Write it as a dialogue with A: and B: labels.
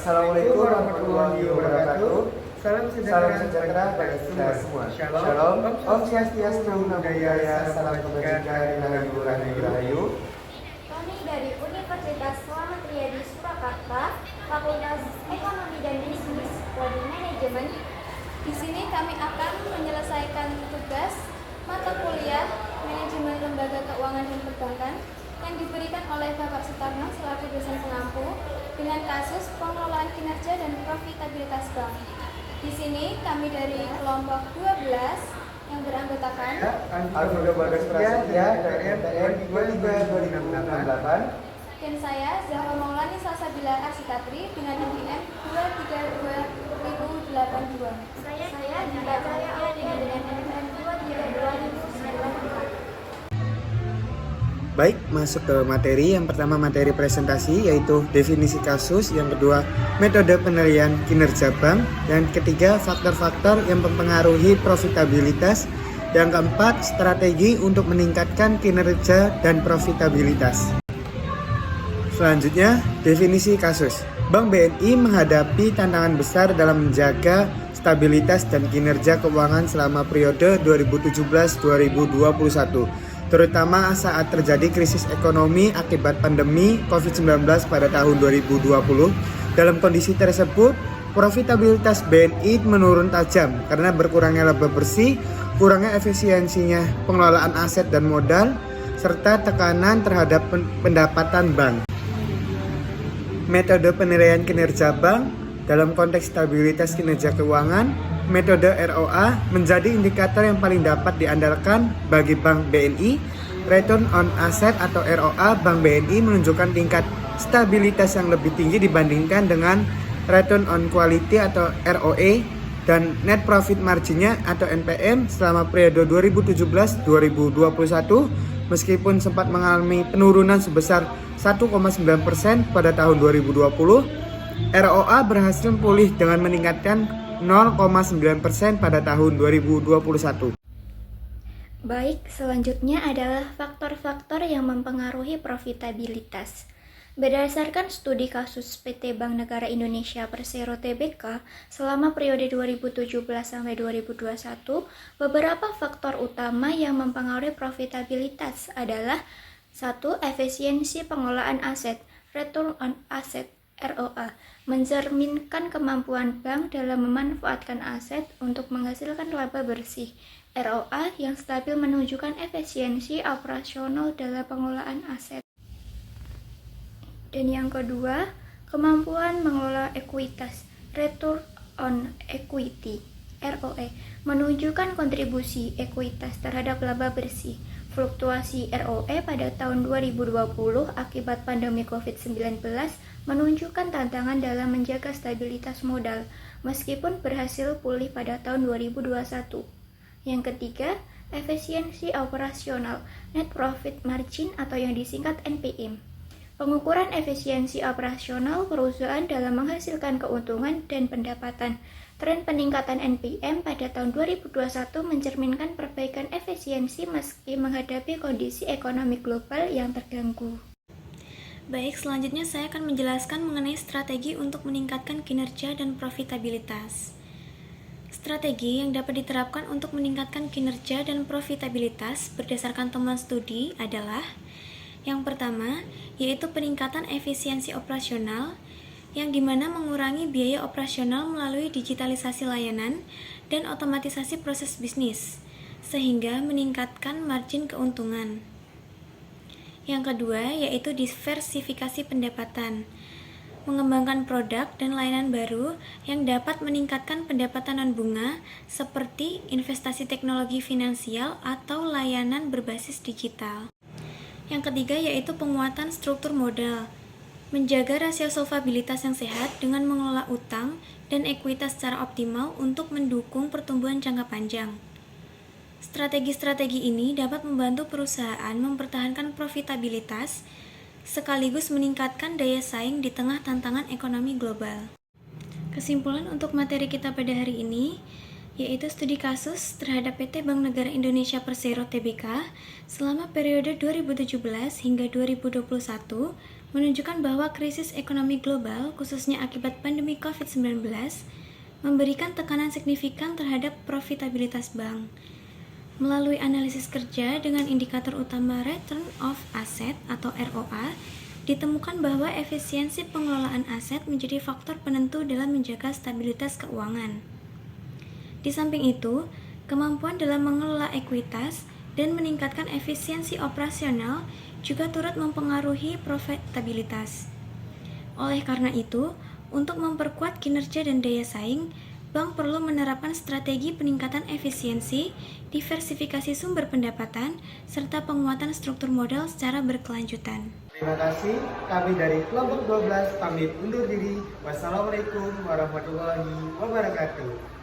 A: Assalamualaikum warahmatullahi wabarakatuh. Salam sejahtera bagi kita semua. Shalom. Om Swastiastu, Namo Buddhaya, salam kebajikan, rahayu, rahayu, rahayu.
B: Kami dari Universitas Slamet Riyadi Surakarta, Fakultas Ekonomi dan Bisnis, Prodi Manajemen. Di sini kami akan menyelesaikan tugas mata kuliah Manajemen Lembaga Keuangan dan Perbankan yang diberikan oleh Bapak Sutarno selaku dosen pengampu dengan kasus pengelolaan kinerja dan profitabilitas bank. Di sini kami dari kelompok 12 yang beranggotakan
A: Alfredo Bagas Prasetya dari MTN 23 2068
B: dan saya Zahra Maulani Salsabila Arsikatri dengan NPM 232 2082. Saya Dinda Cahaya dengan NPM 232 2094.
C: Baik, masuk ke materi. Yang pertama materi presentasi yaitu definisi kasus, yang kedua metode penilaian kinerja bank, dan ketiga faktor-faktor yang mempengaruhi profitabilitas, yang keempat strategi untuk meningkatkan kinerja dan profitabilitas. Selanjutnya, definisi kasus. Bank BNI menghadapi tantangan besar dalam menjaga stabilitas dan kinerja keuangan selama periode 2017-2021. Terutama saat terjadi krisis ekonomi akibat pandemi COVID-19 pada tahun 2020. Dalam kondisi tersebut, profitabilitas BNI menurun tajam karena berkurangnya laba bersih, kurangnya efisiensinya pengelolaan aset dan modal, serta tekanan terhadap pendapatan bank. Metode penilaian kinerja bank dalam konteks stabilitas kinerja keuangan, metode ROA menjadi indikator yang paling dapat diandalkan bagi Bank BNI. Return on Asset atau ROA Bank BNI menunjukkan tingkat stabilitas yang lebih tinggi dibandingkan dengan Return on Quality atau ROE, dan Net Profit Margin-nya atau NPM selama periode 2017-2021 meskipun sempat mengalami penurunan sebesar 1,9% pada tahun 2020, ROA berhasil pulih dengan meningkatkan 0,9% pada tahun 2021.
B: Baik, selanjutnya adalah faktor-faktor yang mempengaruhi profitabilitas. Berdasarkan studi kasus PT Bank Negara Indonesia Persero Tbk selama periode 2017 sampai 2021, beberapa faktor utama yang mempengaruhi profitabilitas adalah 1. Efisiensi pengelolaan aset, Return on Asset ROA, mencerminkan kemampuan bank dalam memanfaatkan aset untuk menghasilkan laba bersih. ROA yang stabil menunjukkan efisiensi operasional dalam pengelolaan aset. Dan yang kedua, kemampuan mengelola ekuitas, Return on Equity ROE, menunjukkan kontribusi ekuitas terhadap laba bersih. Fluktuasi ROE pada tahun 2020 akibat pandemi COVID-19 menunjukkan tantangan dalam menjaga stabilitas modal, meskipun berhasil pulih pada tahun 2021. Yang ketiga, efisiensi operasional, Net Profit Margin atau yang disingkat NPM. Pengukuran efisiensi operasional perusahaan dalam menghasilkan keuntungan dan pendapatan. Tren peningkatan NPM pada tahun 2021 mencerminkan perbaikan efisiensi meski menghadapi kondisi ekonomi global yang terganggu.
D: Baik, selanjutnya saya akan menjelaskan mengenai strategi untuk meningkatkan kinerja dan profitabilitas. Strategi yang dapat diterapkan untuk meningkatkan kinerja dan profitabilitas berdasarkan temuan studi adalah yang pertama, yaitu peningkatan efisiensi operasional, yang dimana mengurangi biaya operasional melalui digitalisasi layanan dan otomatisasi proses bisnis, sehingga meningkatkan margin keuntungan. Yang kedua, yaitu diversifikasi pendapatan, mengembangkan produk dan layanan baru yang dapat meningkatkan pendapatan non-bunga seperti investasi teknologi finansial atau layanan berbasis digital. Yang ketiga, yaitu penguatan struktur modal, menjaga rasio solvabilitas yang sehat dengan mengelola utang dan ekuitas secara optimal untuk mendukung pertumbuhan jangka panjang. Strategi-strategi ini dapat membantu perusahaan mempertahankan profitabilitas sekaligus meningkatkan daya saing di tengah tantangan ekonomi global. Kesimpulan untuk materi kita pada hari ini yaitu studi kasus terhadap PT Bank Negara Indonesia Persero Tbk selama periode 2017 hingga 2021 menunjukkan bahwa krisis ekonomi global, khususnya akibat pandemi COVID-19, memberikan tekanan signifikan terhadap profitabilitas bank. Melalui analisis kerja dengan indikator utama Return of Asset atau ROA, ditemukan bahwa efisiensi pengelolaan aset menjadi faktor penentu dalam menjaga stabilitas keuangan. Di samping itu, kemampuan dalam mengelola ekuitas dan meningkatkan efisiensi operasional juga turut mempengaruhi profitabilitas. Oleh karena itu, untuk memperkuat kinerja dan daya saing, bank perlu menerapkan strategi peningkatan efisiensi, diversifikasi sumber pendapatan, serta penguatan struktur modal secara berkelanjutan.
A: Terima kasih, kami dari kelompok 12 pamit undur diri. Wassalamualaikum warahmatullahi wabarakatuh.